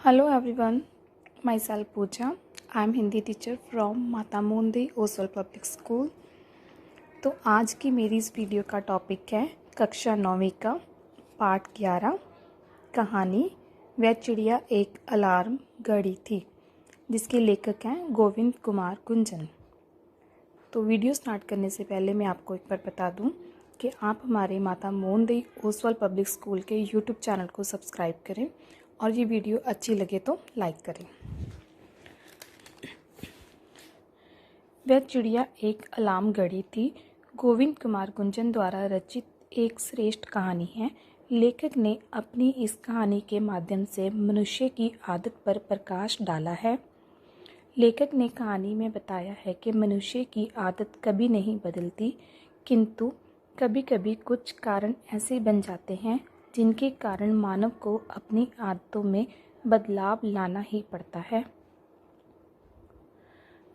Hello everyone, myself Pooja. I am Hindi teacher from माता Modi Oswal public school. तो आज की मेरी इस वीडियो का टॉपिक है कक्षा 9वीं का पाठ 11 कहानी वह चिड़िया एक अलार्म घड़ी थी, जिसके लेखक हैं गोविंद कुमार कुंजन। तो वीडियो स्टार्ट करने से पहले मैं आपको एक बार बता दूं कि आप हमारे माता मोंदी ओसवाल पब्लिक स्कूल के यूट्यूब चैनल को सब्सक्राइब करें और ये वीडियो अच्छी लगे तो लाइक करें। वह चिड़िया एक अलार्म घड़ी थी गोविंद कुमार कुंजन द्वारा रचित एक श्रेष्ठ कहानी है। लेखक ने अपनी इस कहानी के माध्यम से मनुष्य की आदत पर प्रकाश डाला है। लेखक ने कहानी में बताया है कि मनुष्य की आदत कभी नहीं बदलती, किंतु कभी कभी कुछ कारण ऐसे बन जाते हैं जिनके कारण मानव को अपनी आदतों में बदलाव लाना ही पड़ता है।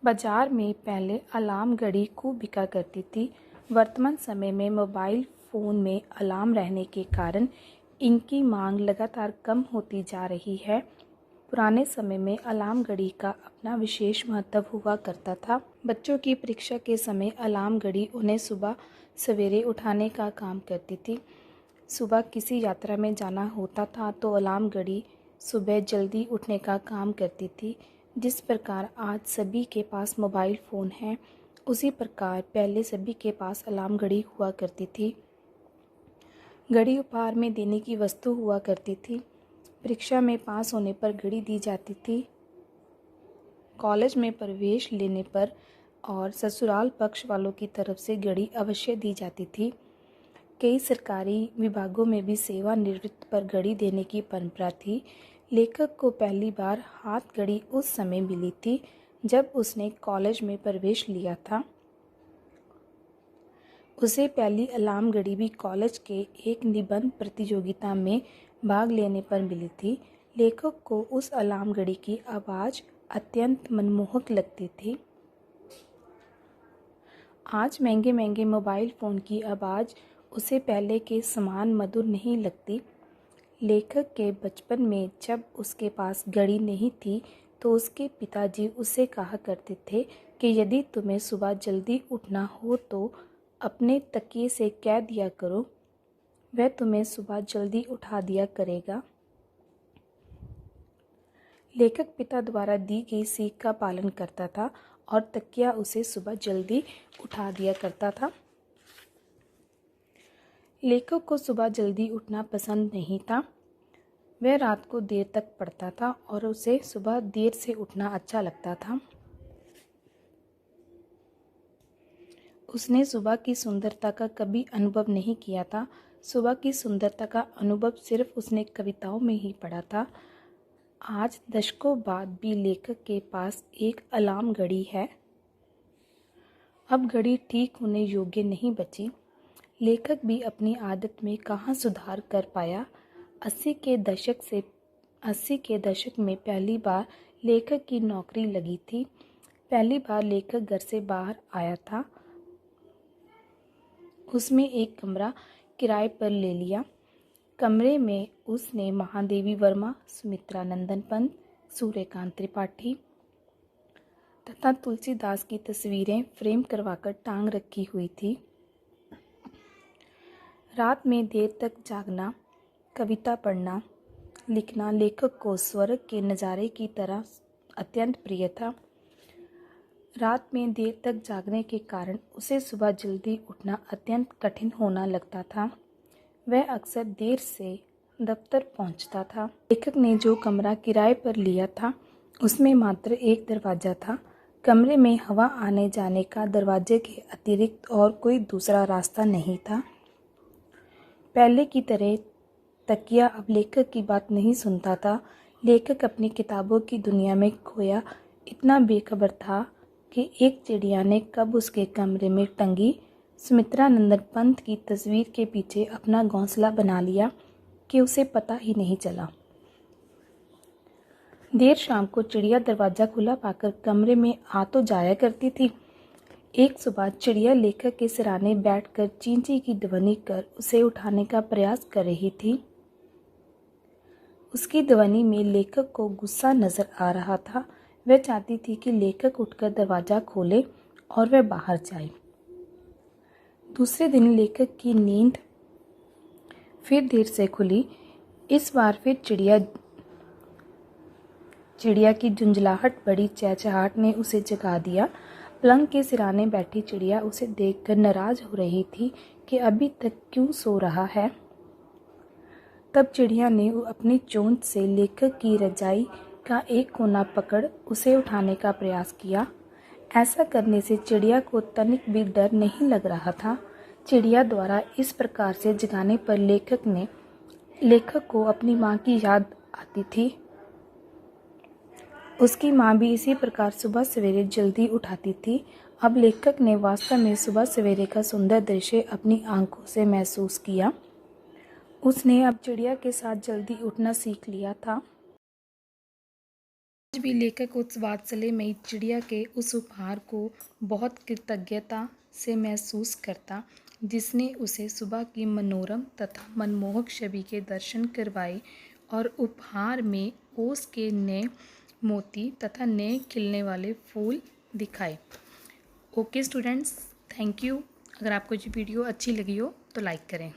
बाजार में पहले अलार्म घड़ी खूब बिका करती थी। वर्तमान समय में मोबाइल फ़ोन में अलार्म रहने के कारण इनकी मांग लगातार कम होती जा रही है। पुराने समय में अलार्म घड़ी का अपना विशेष महत्व हुआ करता था। बच्चों की परीक्षा के समय अलार्म घड़ी उन्हें सुबह सवेरे उठाने का काम करती थी। सुबह किसी यात्रा में जाना होता था तो अलार्म घड़ी सुबह जल्दी उठने का काम करती थी। जिस प्रकार आज सभी के पास मोबाइल फ़ोन है, उसी प्रकार पहले सभी के पास अलार्म घड़ी हुआ करती थी। घड़ी उपहार में देने की वस्तु हुआ करती थी। परीक्षा में पास होने पर घड़ी दी जाती थी। कॉलेज में प्रवेश लेने पर और ससुराल पक्ष वालों की तरफ से घड़ी अवश्य दी जाती थी। कई सरकारी विभागों में भी सेवानिवृत्त पर घड़ी देने की परंपरा थी। लेखक को पहली बार हाथ घड़ी उस समय मिली थी जब उसने कॉलेज में प्रवेश लिया था। उसे पहली अलार्म घड़ी भी कॉलेज के एक निबंध प्रतियोगिता में भाग लेने पर मिली थी। लेखक को उस अलार्म घड़ी की आवाज़ अत्यंत मनमोहक लगती थी। आज महंगे महंगे मोबाइल फ़ोन की आवाज़ उसे पहले के समान मधुर नहीं लगती। लेखक के बचपन में जब उसके पास घड़ी नहीं थी तो उसके पिताजी उससे कहा करते थे कि यदि तुम्हें सुबह जल्दी उठना हो तो अपने तकिए से कह दिया करो, वह तुम्हें सुबह जल्दी उठा दिया करेगा। लेखक पिता द्वारा दी गई सीख का पालन करता था और तकिया उसे सुबह जल्दी उठा दिया करता था। लेखक को सुबह जल्दी उठना पसंद नहीं था। वह रात को देर तक पढ़ता था और उसे सुबह देर से उठना अच्छा लगता था। उसने सुबह की सुंदरता का कभी अनुभव नहीं किया था। सुबह की सुंदरता का अनुभव सिर्फ उसने कविताओं में ही पढ़ा था। आज दशकों बाद भी लेखक के पास एक अलार्म घड़ी है। अब घड़ी ठीक होने योग्य नहीं बची। लेखक भी अपनी आदत में कहाँ सुधार कर पाया। 80 के दशक में पहली बार लेखक की नौकरी लगी थी। पहली बार लेखक घर से बाहर आया था। उसमें एक कमरा किराए पर ले लिया। कमरे में उसने महादेवी वर्मा, सुमित्रा नंदन पंत, सूर्यकांत त्रिपाठी तथा तुलसीदास की तस्वीरें फ्रेम करवाकर टांग रखी हुई थी। रात में देर तक जागना, कविता पढ़ना, लिखना लेखक को स्वर्ग के नज़ारे की तरह अत्यंत प्रिय था। रात में देर तक जागने के कारण उसे सुबह जल्दी उठना अत्यंत कठिन होना लगता था। वह अक्सर देर से दफ्तर पहुंचता था। लेखक ने जो कमरा किराए पर लिया था उसमें मात्र एक दरवाज़ा था। कमरे में हवा आने जाने का दरवाजे के अतिरिक्त और कोई दूसरा रास्ता नहीं था। पहले की तरह तकिया अब लेखक की बात नहीं सुनता था। लेखक अपनी किताबों की दुनिया में खोया इतना बेखबर था कि एक चिड़िया ने कब उसके कमरे में टंगी सुमित्रा नंदन पंत की तस्वीर के पीछे अपना घोंसला बना लिया कि उसे पता ही नहीं चला। देर शाम को चिड़िया दरवाज़ा खुला पाकर कमरे में आ तो जाया करती थी। एक सुबह चिड़िया लेखक के सिरहाने बैठकर चींची की ध्वनि कर उसे उठाने का प्रयास कर रही थी। उसकी ध्वनि में लेखक को गुस्सा नजर आ रहा था। वह चाहती थी कि लेखक उठकर दरवाज़ा खोले और वह बाहर जाए। दूसरे दिन लेखक की नींद फिर देर से खुली। इस बार फिर चिड़िया की झुंझलाहट, बड़ी चहचहाट ने उसे जगा दिया। पलंग के सिराने बैठी चिड़िया उसे देखकर नाराज हो रही थी कि अभी तक क्यों सो रहा है। तब चिड़िया ने अपनी चोंच से लेखक की रजाई का एक कोना पकड़ उसे उठाने का प्रयास किया। ऐसा करने से चिड़िया को तनिक भी डर नहीं लग रहा था। चिड़िया द्वारा इस प्रकार से जगाने पर लेखक को अपनी माँ की याद आती थी। उसकी माँ भी इसी प्रकार सुबह सवेरे जल्दी उठाती थी। अब लेखक ने वास्तव में सुबह सवेरे का सुंदर दृश्य अपनी आंखों से महसूस किया। उसने अब चिड़िया के साथ जल्दी उठना सीख लिया था। आज भी लेखक उस वात्सल्यमयी चिड़िया के उस उपहार को बहुत कृतज्ञता से महसूस करता, जिसने उसे सुबह की मनोरम तथा मनमोहक छवि के दर्शन करवाए और उपहार में ओस के नए मोती तथा नए खिलने वाले फूल दिखाए। Okay students, thank you. अगर आपको ये वीडियो अच्छी लगी हो तो लाइक करें।